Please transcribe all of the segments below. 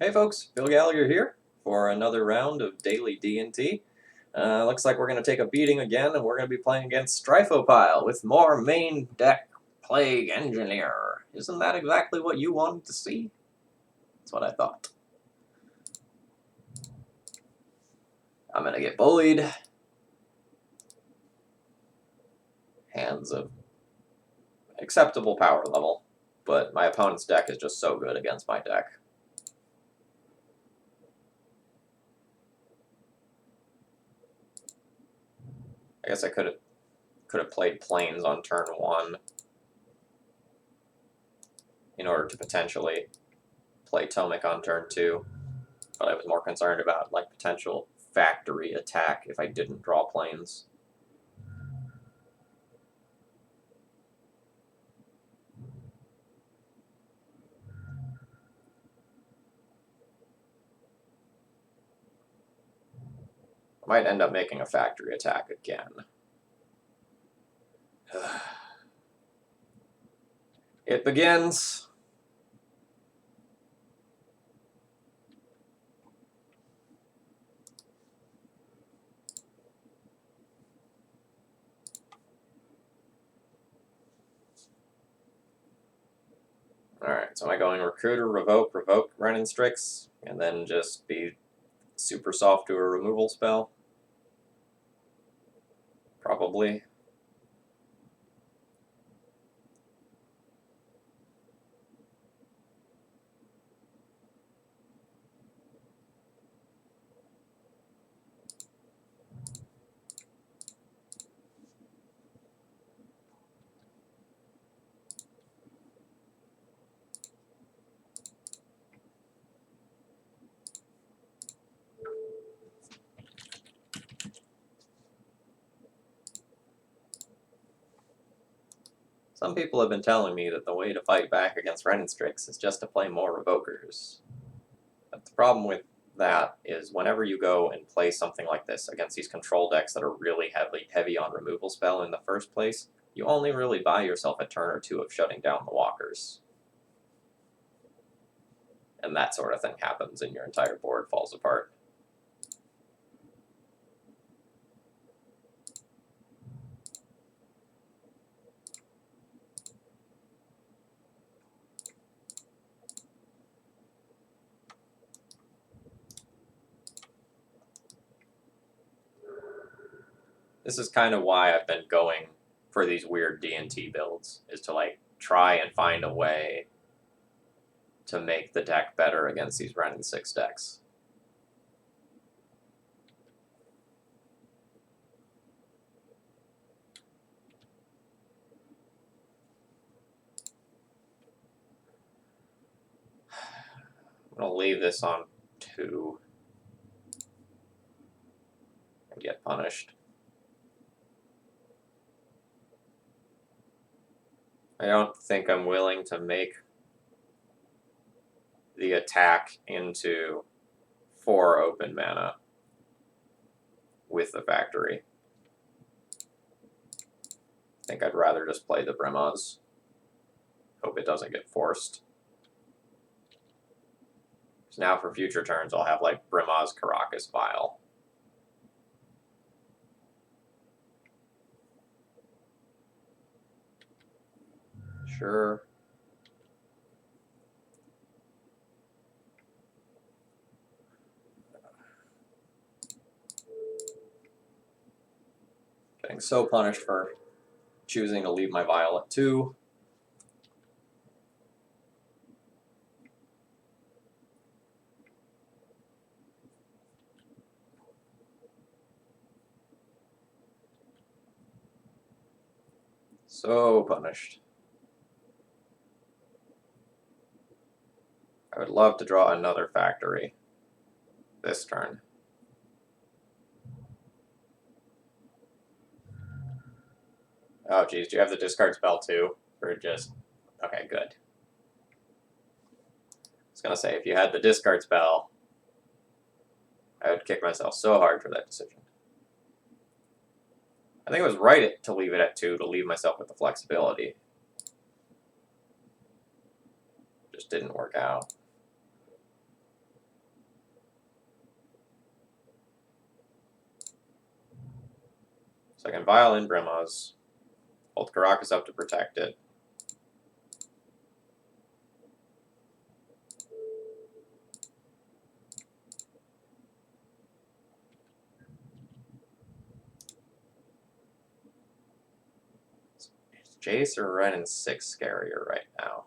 Hey folks, Bill Gallagher here for another round of daily D&T. Looks like we're going to take a beating again, and we're going to be playing against Stryfo with more main deck Plague Engineer. Isn't that exactly what you wanted to see? That's what I thought. I'm going to get bullied. Hands of acceptable power level, but my opponent's deck is just so good against my deck. I guess I could have played Plains on turn 1 in order to potentially play Tomic on turn 2, but I was more concerned about like potential factory attack if I didn't draw Plains. I might end up making a factory attack again. It begins. Alright, so am I going Recruiter, Revoke, Renin Strix, and then just be super soft to a removal spell? Probably. Some people have been telling me that the way to fight back against Renin Strix is just to play more Revokers. But the problem with that is whenever you go and play something like this against these control decks that are really heavy on removal spell in the first place, you only really buy yourself a turn or two of shutting down the walkers. And that sort of thing happens and your entire board falls apart. This is kind of why I've been going for these weird D&T builds, is to like try and find a way to make the deck better against these Renin 6 decks. I'm going to leave this on 2 and get punished. I don't think I'm willing to make the attack into 4 open mana with the factory. I think I'd rather just play the Brimaz. Hope it doesn't get forced. So now for future turns, I'll have like Brimaz, Caracas, Vial. Sure. Getting so punished for choosing to leave my Vial at 2. So punished. I would love to draw another factory this turn. Oh, geez, do you have the discard spell too? Or just... Okay, good. I was going to say, if you had the discard spell, I would kick myself so hard for that decision. I think it was right to leave it at 2 to leave myself with the flexibility. Just didn't work out. So I can Vial in Brimaz, hold Caracas up to protect it. Is Jace or Ren and 6 scarier right now?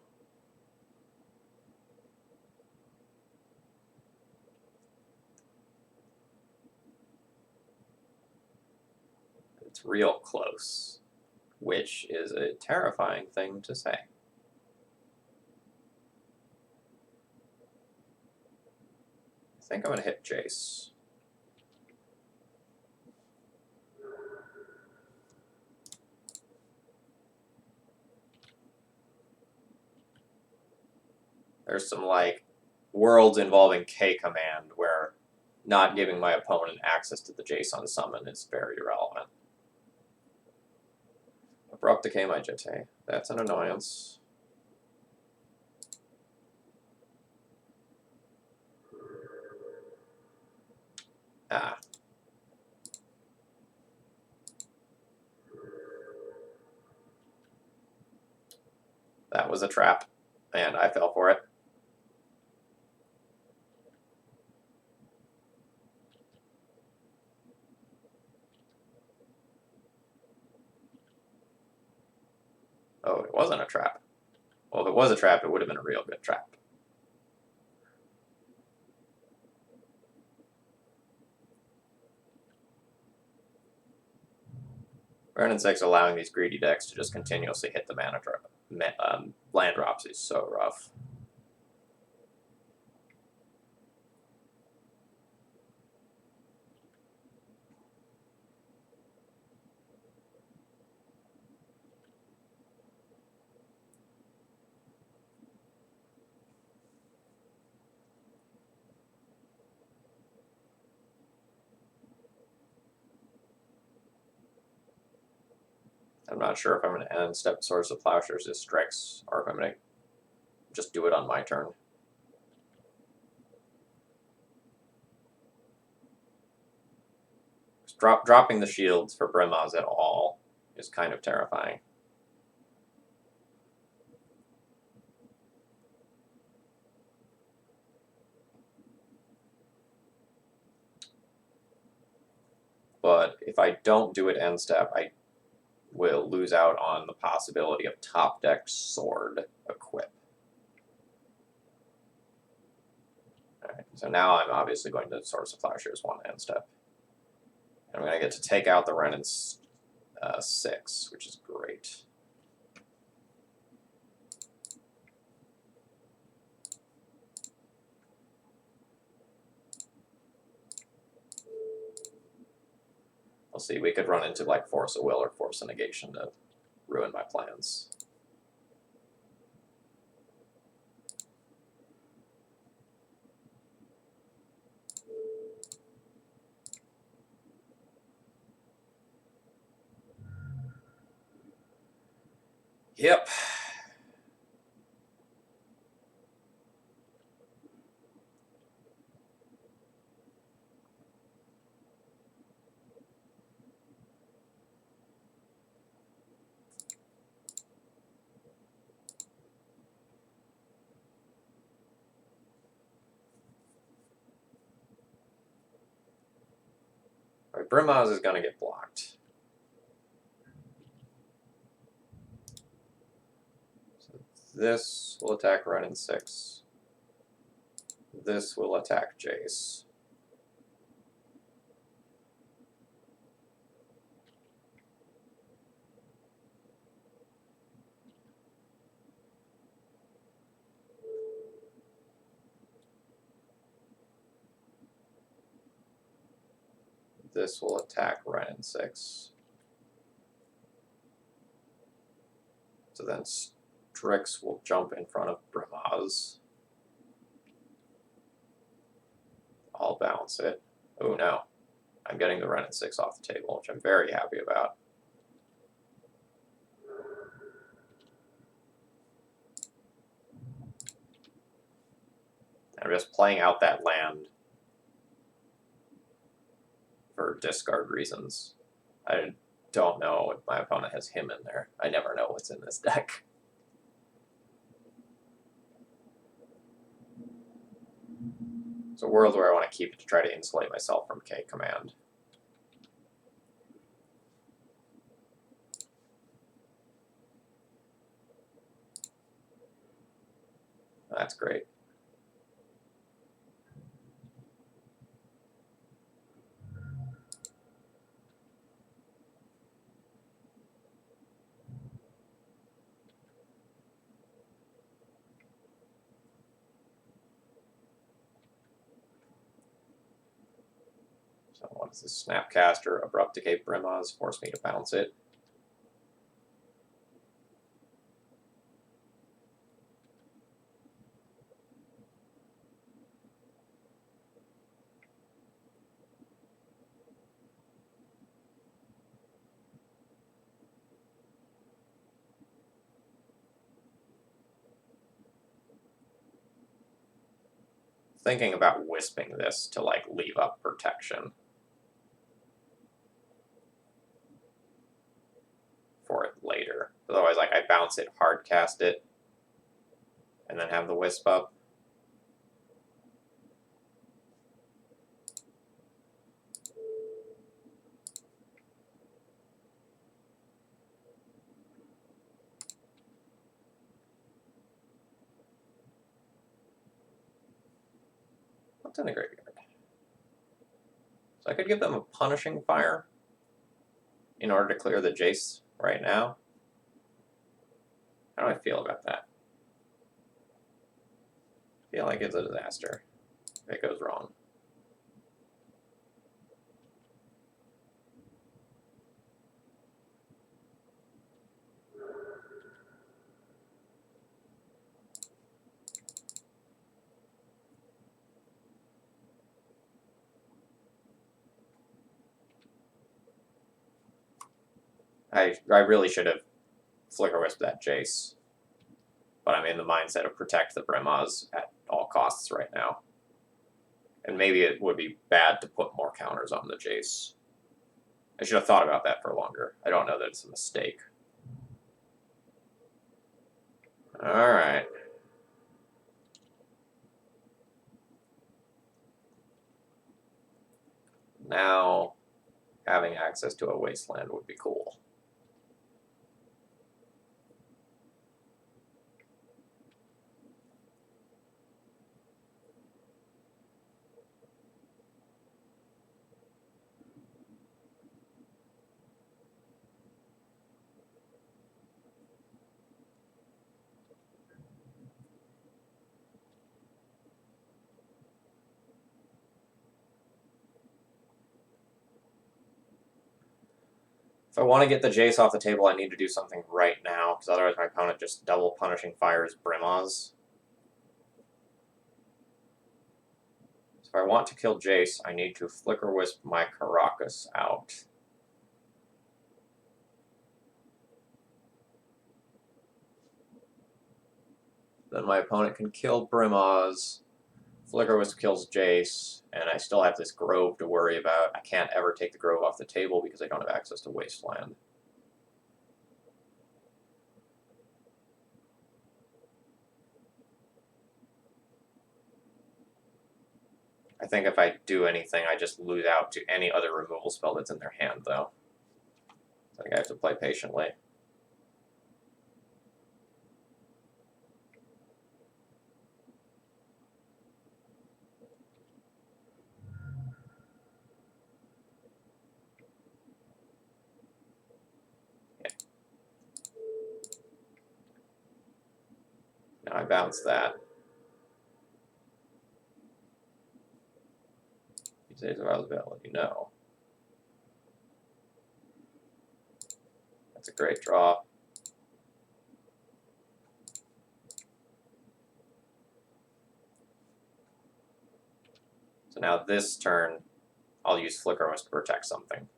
It's real close, which is a terrifying thing to say. I think I'm going to hit Jace. There's some, like, worlds involving K command where not giving my opponent access to the Jace on summon is very irrelevant. Abrupt Decay my Jete. That's an annoyance. Ah. That was a trap, and I fell for it. Oh, it wasn't a trap. Well, if it was a trap, it would have been a real good trap. Ren and 6 allowing these greedy decks to just continuously hit the mana drop, land drops is so rough. I'm not sure if I'm going to end step Swords of Plowshares as Strix, or if I'm going to just do it on my turn. Dropping the shields for Brimaz at all is kind of terrifying. But if I don't do it end step, I will lose out on the possibility of top deck Sword equip. Alright, so now I'm obviously going to Swords of Plowshares 1 end step. And I'm going to get to take out the Ren and 6, which is great. We'll see, we could run into like Force of Will or Force of Negation to ruin my plans. Yep. Alright, Brimaz is going to get blocked. So this will attack Ren and 6. This will attack Jace. This will attack Ren and 6. So then Strix will jump in front of Brimaz. I'll balance it. Oh no. I'm getting the Ren and 6 off the table, which I'm very happy about. I'm just playing out that land for discard reasons. I don't know if my opponent has him in there. I never know what's in this deck. It's a world where I want to keep it to try to insulate myself from K command. That's great. So what is this? Snapcaster, Abrupt Decay Brimaz, force me to bounce it. Thinking about wisping this to like leave up protection for it later. Otherwise, like I bounce it, hard cast it, and then have the wisp up. What's in the graveyard? So I could give them a Punishing Fire in order to clear the Jace right now. How do I feel about that? I feel like it's a disaster if it goes wrong. I really should have Flicker Wisp that Jace, but I'm in the mindset of protect the Brimaz at all costs right now. And maybe it would be bad to put more counters on the Jace. I should have thought about that for longer. I don't know that it's a mistake. Alright. Now, having access to a wasteland would be cool. If I want to get the Jace off the table, I need to do something right now, because otherwise my opponent just double Punishing Fires Brimaz. So if I want to kill Jace, I need to Flicker Wisp my Caracas out. Then my opponent can kill Brimaz. Flicker Wisp kills Jace, and I still have this Grove to worry about. I can't ever take the Grove off the table because I don't have access to Wasteland. I think if I do anything, I just lose out to any other removal spell that's in their hand, though. I think I have to play patiently. Now I bounce that. Days of availability, no. That's a great draw. So now this turn, I'll use Flicker Wisp to protect something.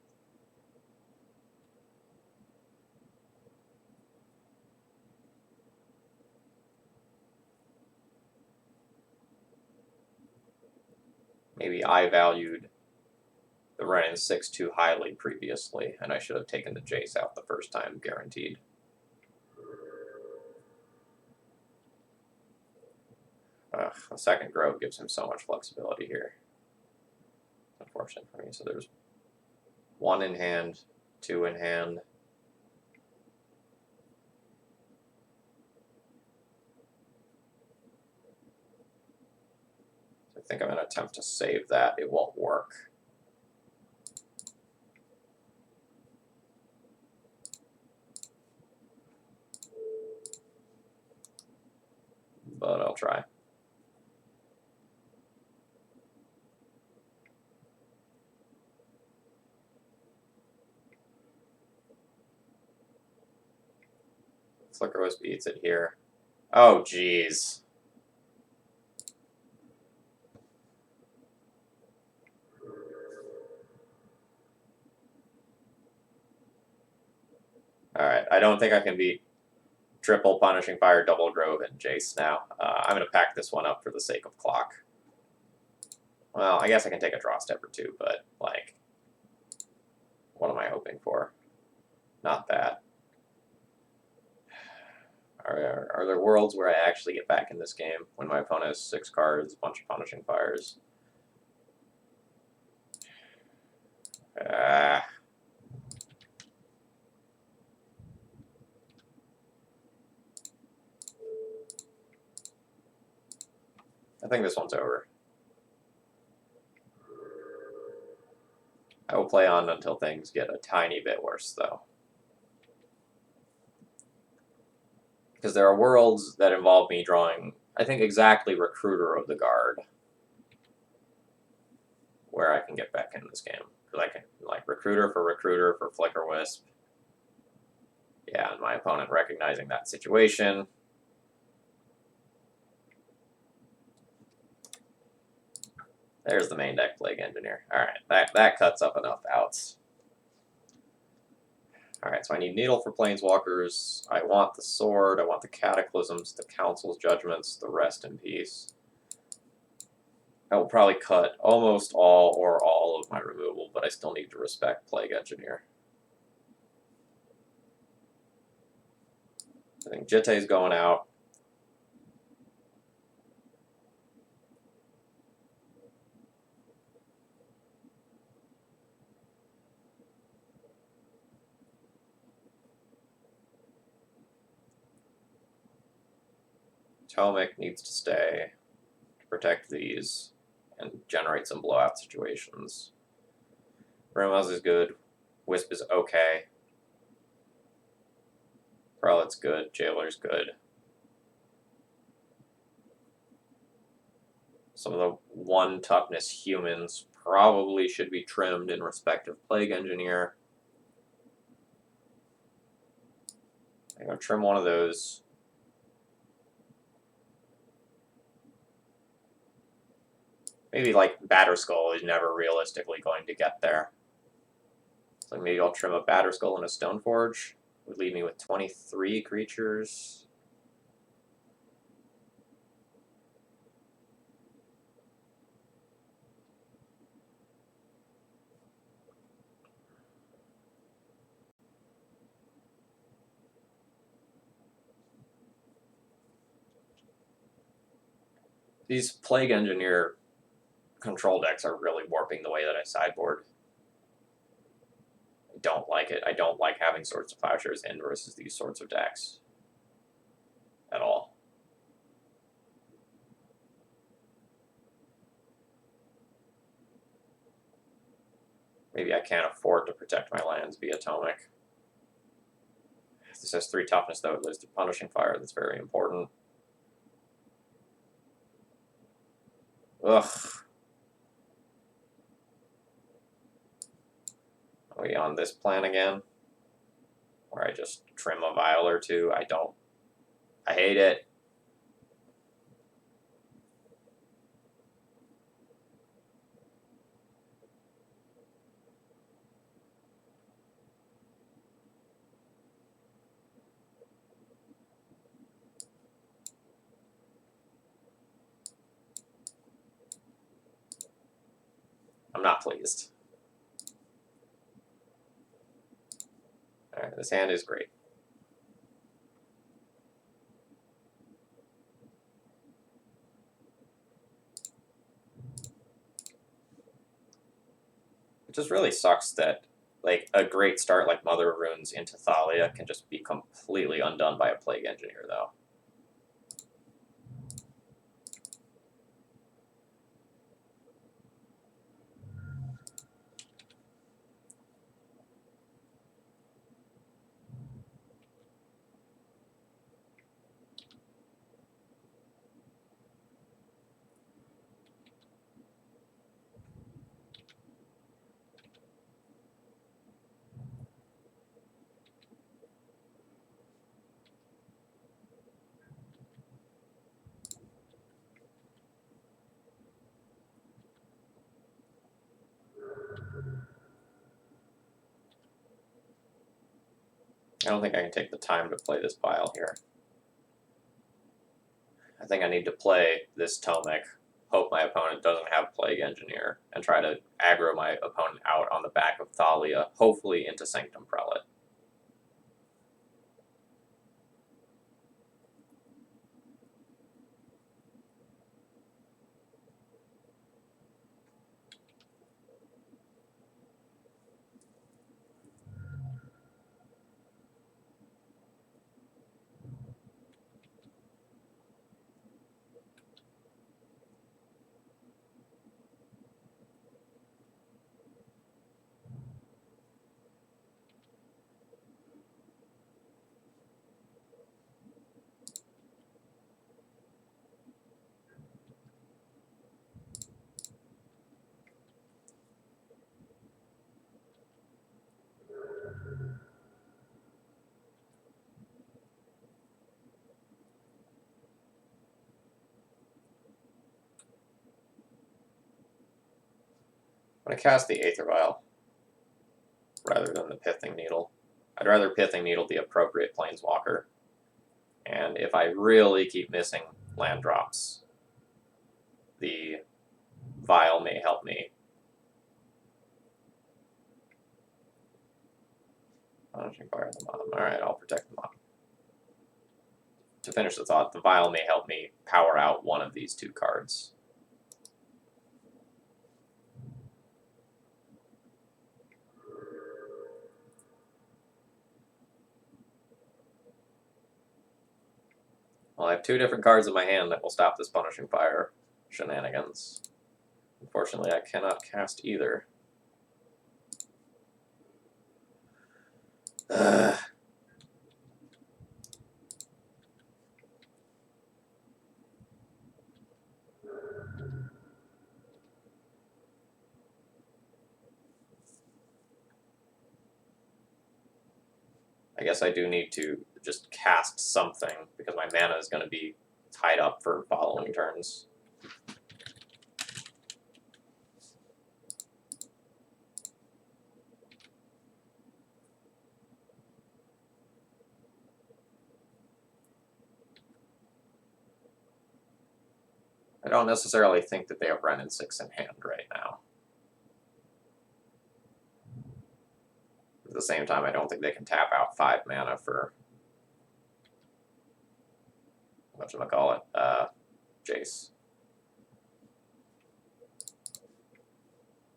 Maybe I valued the Renin 6 too highly previously, and I should have taken the Jace out the first time, guaranteed. The second Grove gives him so much flexibility here. Unfortunate for me. So there's 1 in hand, 2 in hand. I think I'm going to attempt to save that. It won't work. But I'll try. Flicker Wisp eats it here. Oh, jeez. Alright, I don't think I can beat triple Punishing Fire, double Grove, and Jace now. I'm going to pack this one up for the sake of clock. Well, I guess I can take a draw step or two, but, like, what am I hoping for? Not that. Are there worlds where I actually get back in this game when my opponent has 6 cards, a bunch of Punishing Fires? I think this one's over. I will play on until things get a tiny bit worse, though. Because there are worlds that involve me drawing, I think, exactly Recruiter of the Guard, where I can get back into this game. Because I can, like, Recruiter for Flicker Wisp. Yeah, and my opponent recognizing that situation. There's the main deck Plague Engineer. Alright, that cuts up enough outs. Alright, so I need Needle for Planeswalkers. I want the Sword, I want the Cataclysms, the Council's Judgments, the Rest in Peace. I will probably cut almost all or all of my removal, but I still need to respect Plague Engineer. I think Jitte's going out. Tomek needs to stay to protect these and generate some blowout situations. Rumaz is good. Wisp is okay. Prelate's good. Jailer's good. Some of the 1 toughness humans probably should be trimmed in respect of Plague Engineer. I'm going to trim one of those. Maybe, like, Batterskull is never realistically going to get there. So maybe I'll trim a Batterskull and a Stoneforge. Would leave me with 23 creatures. These Plague Engineer control decks are really warping the way that I sideboard. I don't like it. I don't like having Swords to Plowshares in versus these sorts of decks. At all. Maybe I can't afford to protect my lands via Tomek. This has 3 toughness, though. It lives to Punishing Fire. That's very important. Ugh. Are we on this plan again? Where I just trim a vial or 2? I hate it. I'm not pleased. This hand is great. It just really sucks that like a great start like Mother of Runes into Thalia can just be completely undone by a Plague Engineer, though. I don't think I can take the time to play this pile here. I think I need to play this Tomic, hope my opponent doesn't have Plague Engineer, and try to aggro my opponent out on the back of Thalia, hopefully into Sanctum Prelate. I'm going to cast the Aether Vial rather than the Pithing Needle. I'd rather Pithing Needle the appropriate Planeswalker. And if I really keep missing land drops, the Vial may help me. Punishing Fire the Mob. Alright, I'll protect the Mob. To finish the thought, the Vial may help me power out one of these two cards. Well, I have two different cards in my hand that will stop this Punishing Fire shenanigans. Unfortunately, I cannot cast either. I guess I do need to just cast something because my mana is going to be tied up for following turns. I don't necessarily think that they have Wrenn and 6 in hand right now. At the same time, I don't think they can tap out 5 mana for whatchamacallit, Jace.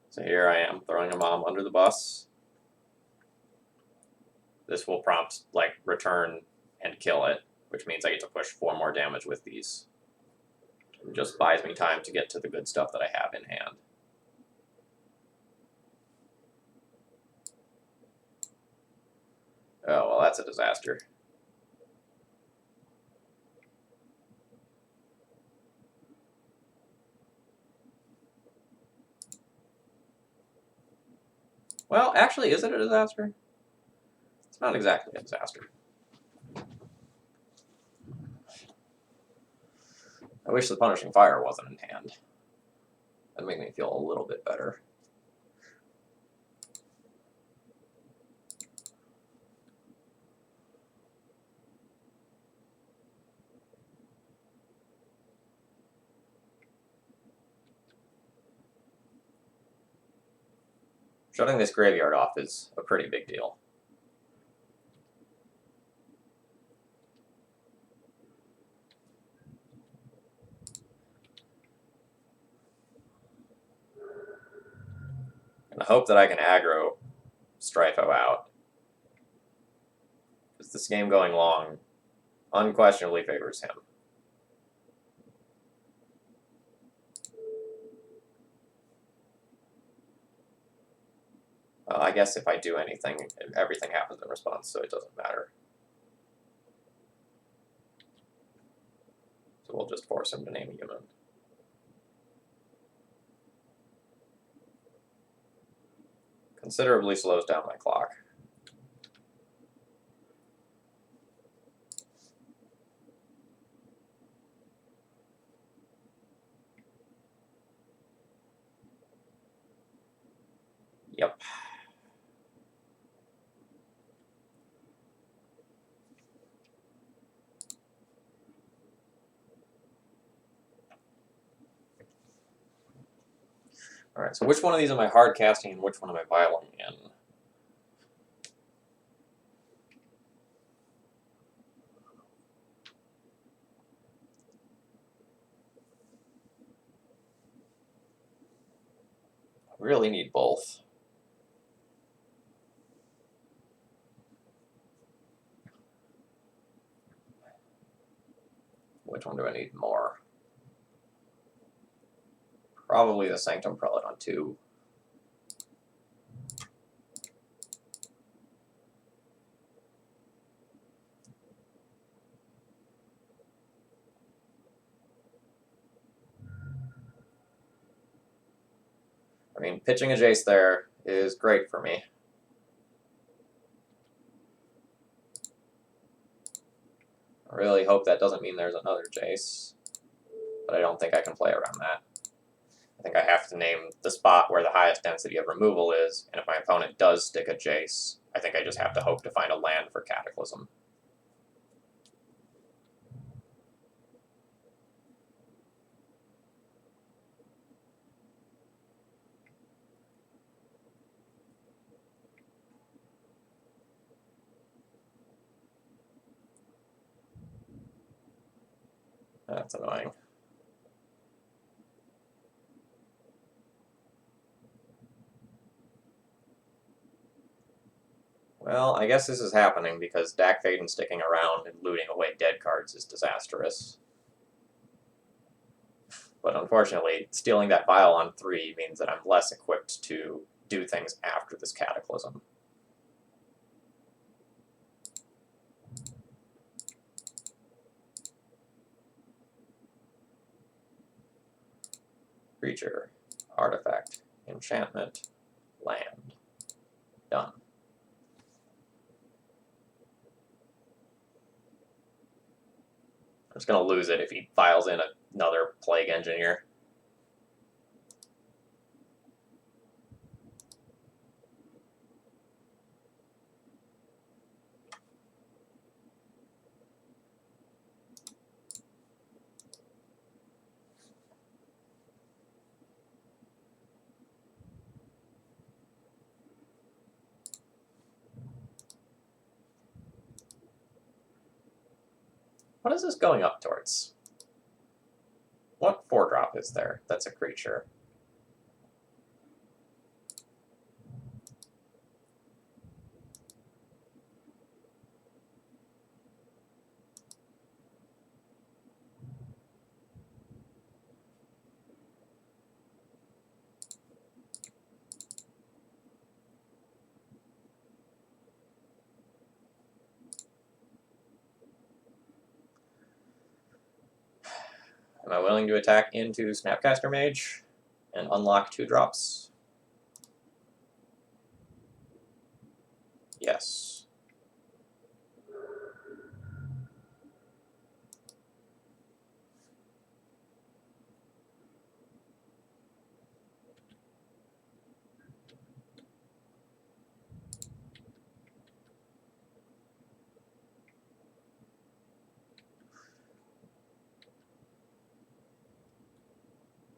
So here I am, throwing a Mom under the bus. This will prompt, like, return and kill it, which means I get to push 4 more damage with these. It just buys me time to get to the good stuff that I have in hand. Oh, well, that's a disaster. Well, actually, is it a disaster? It's not exactly a disaster. I wish the Punishing Fire wasn't in hand. That'd make me feel a little bit better. Shutting this graveyard off is a pretty big deal. And I hope that I can aggro Stryfo out. Because this game going long unquestionably favors him. I guess if I do anything, everything happens in response, so it doesn't matter. So we'll just force him to name a human. Considerably slows down my clock. Yep. Alright, so which one of these am I hard casting and which one am I vialing in? I really need both. Which one do I need more? Probably the Sanctum Prelate on 2. I mean, pitching a Jace there is great for me. I really hope that doesn't mean there's another Jace, but I don't think I can play around that. I think I have to name the spot where the highest density of removal is, and if my opponent does stick a Jace, I think I just have to hope to find a land for Cataclysm. That's annoying. Well, I guess this is happening because Dak Faden sticking around and looting away dead cards is disastrous. But unfortunately, stealing that vial on 3 means that I'm less equipped to do things after this Cataclysm. Creature, artifact, enchantment, land. Done. I'm just going to lose it if he files in another Plague Engineer. What is this going up towards? What 4-drop is there that's a creature? Am I willing to attack into Snapcaster Mage and unlock 2-drops? Yes.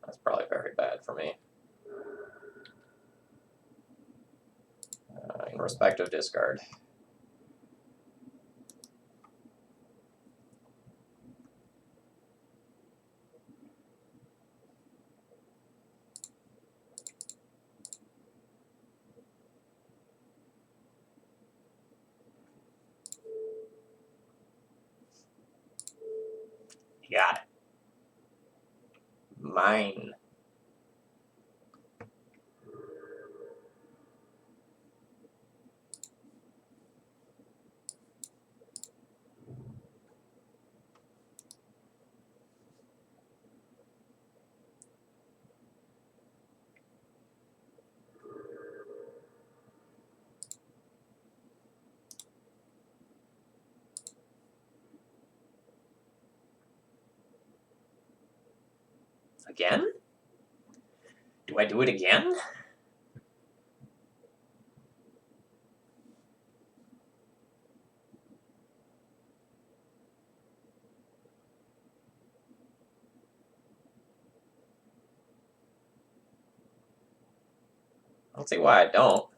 That's probably very bad for me. In respect of discard. mine. Again? Do I do it again? I don't see why I don't.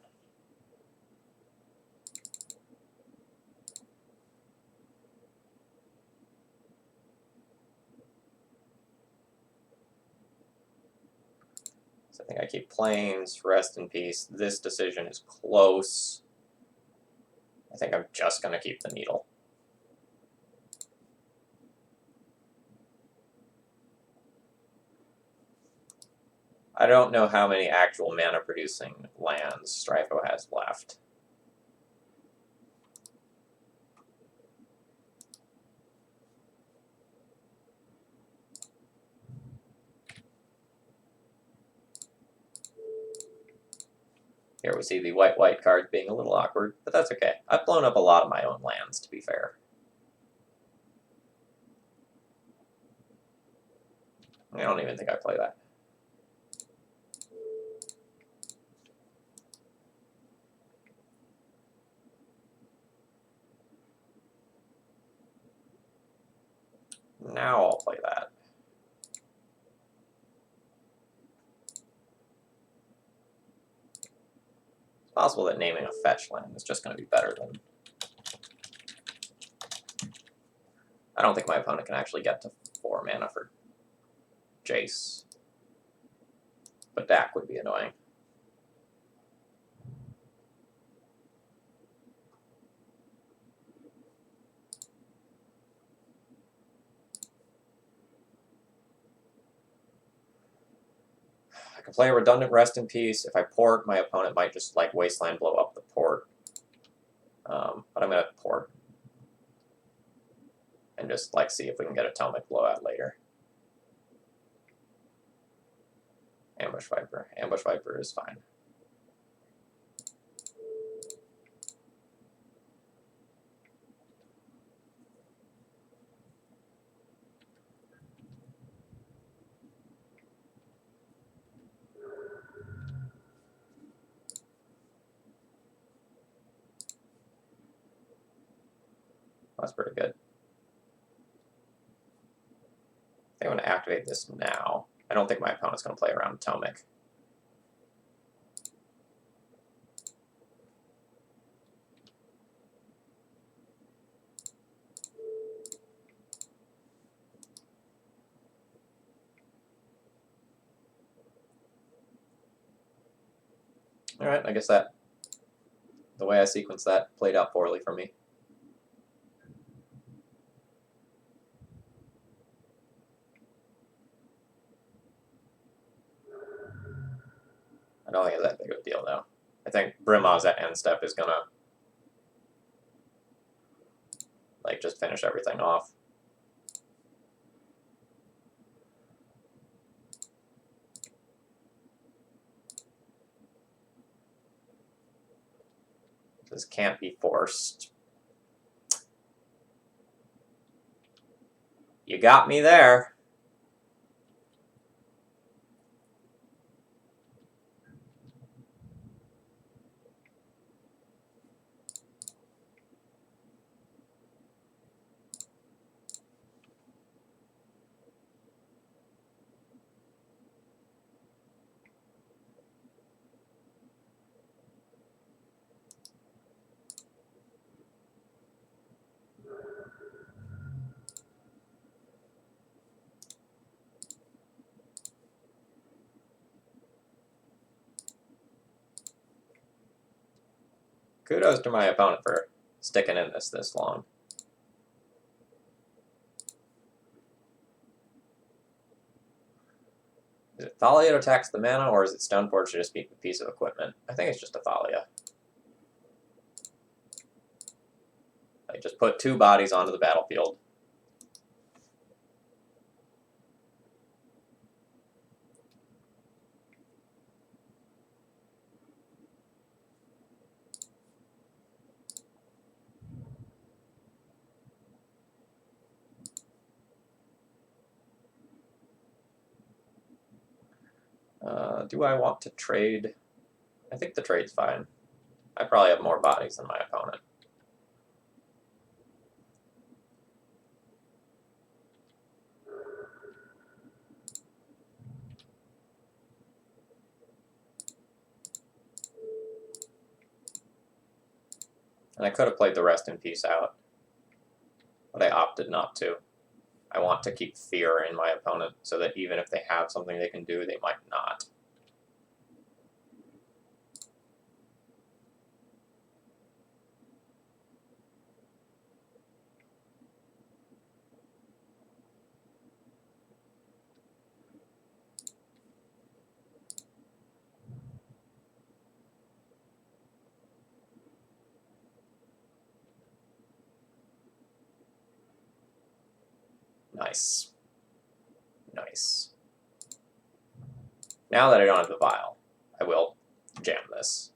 So I think I keep planes, rest in peace. This decision is close. I think I'm just going to keep the needle. I don't know how many actual mana-producing lands Stryfo has left. Here we see the white-white card being a little awkward, but that's okay. I've blown up a lot of my own lands, to be fair. I don't even think I play that. Now I'll play that. It's possible that naming a fetch land is just going to be better than... I don't think my opponent can actually get to 4 mana for Jace. But Dak would be annoying. I can play a redundant Rest in Peace. If I port, my opponent might just like Wasteland blow up the port. But I'm going to port. And just like see if we can get a Atomic blowout later. Ambush Viper. Ambush Viper is fine. That's pretty good. I think I'm going to activate this now. I don't think my opponent's going to play around Atomic. Alright, I guess that, the way I sequenced that played out poorly for me. I don't think it's that big of a deal, though. I think Brimaz at end step is gonna like just finish everything off. This can't be forced. You got me there. Kudos to my opponent for sticking in this long. Thalia to tax the mana, or is it Stoneforge to just be a piece of equipment? I think it's just a Thalia. I just put 2 bodies onto the battlefield. Do I want to trade? I think the trade's fine. I probably have more bodies than my opponent. And I could have played the rest in peace out, but I opted not to. I want to keep fear in my opponent so that even if they have something they can do, they might not. Nice. Nice. Now that I don't have the vial, I will jam this.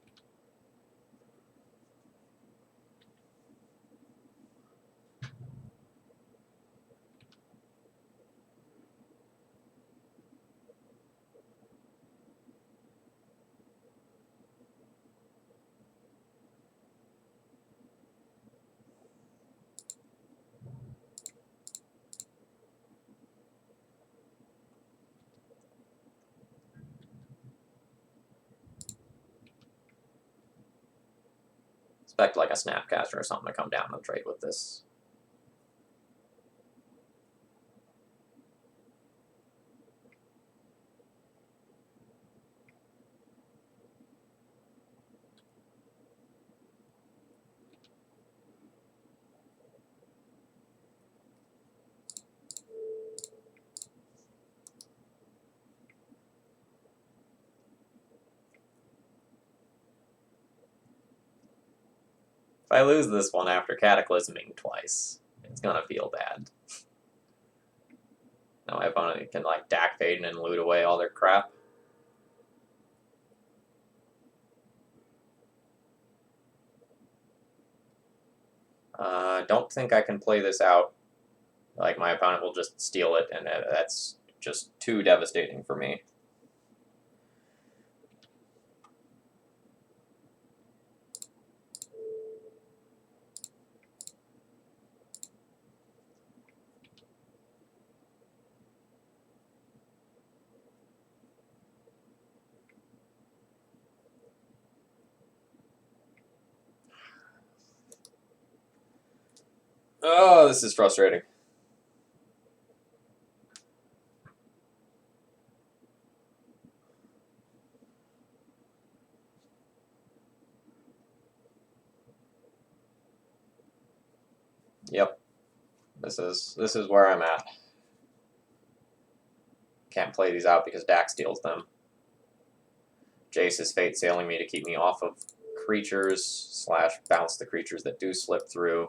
Expect like a Snapcaster or something to come down and trade with this. If I lose this one after Cataclysming twice, it's gonna feel bad. Now my opponent can like Dak Faden and loot away all their crap. Don't think I can play this out. Like my opponent will just steal it, and that's just too devastating for me. Oh, this is frustrating. Yep. This is where I'm at. Can't play these out because Dak steals them. Jace's Fate sailing me to keep me off of creatures / bounce the creatures that do slip through.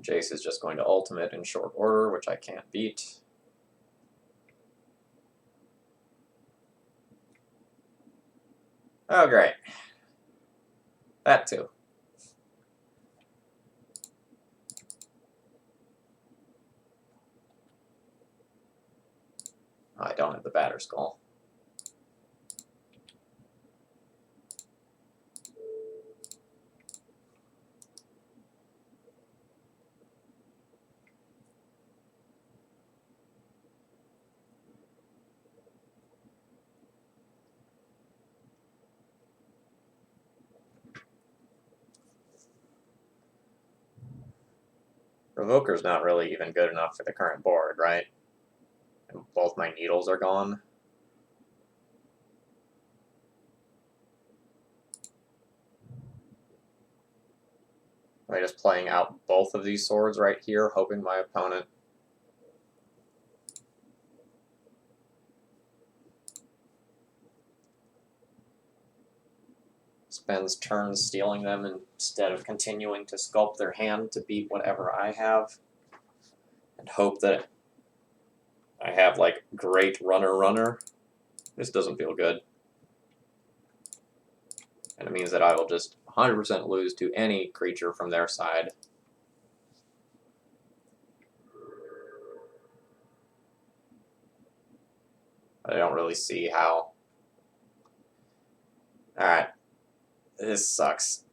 Jace is just going to ultimate in short order, which I can't beat. Oh, great. That too. Oh, I don't have the Batter Skull. Revoker's not really even good enough for the current board, right? And both my needles are gone. By just playing out both of these swords right here, hoping my opponent spends turns stealing them instead of continuing to sculpt their hand to beat whatever I have, and hope that I have like great runner. This doesn't feel good. And it means that I will just 100% lose to any creature from their side. I don't really see how. Alright. This sucks.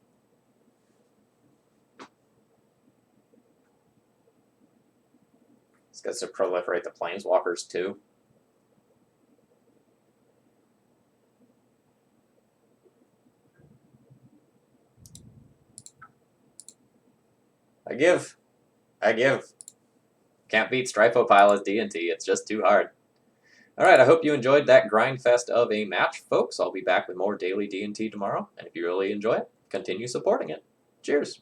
This gets to proliferate the planeswalkers too. I give. Can't beat Stryfo pile as D&T. It's just too hard. Alright, I hope you enjoyed that grind fest of a match, folks. I'll be back with more daily D&T tomorrow, and if you really enjoy it, continue supporting it. Cheers!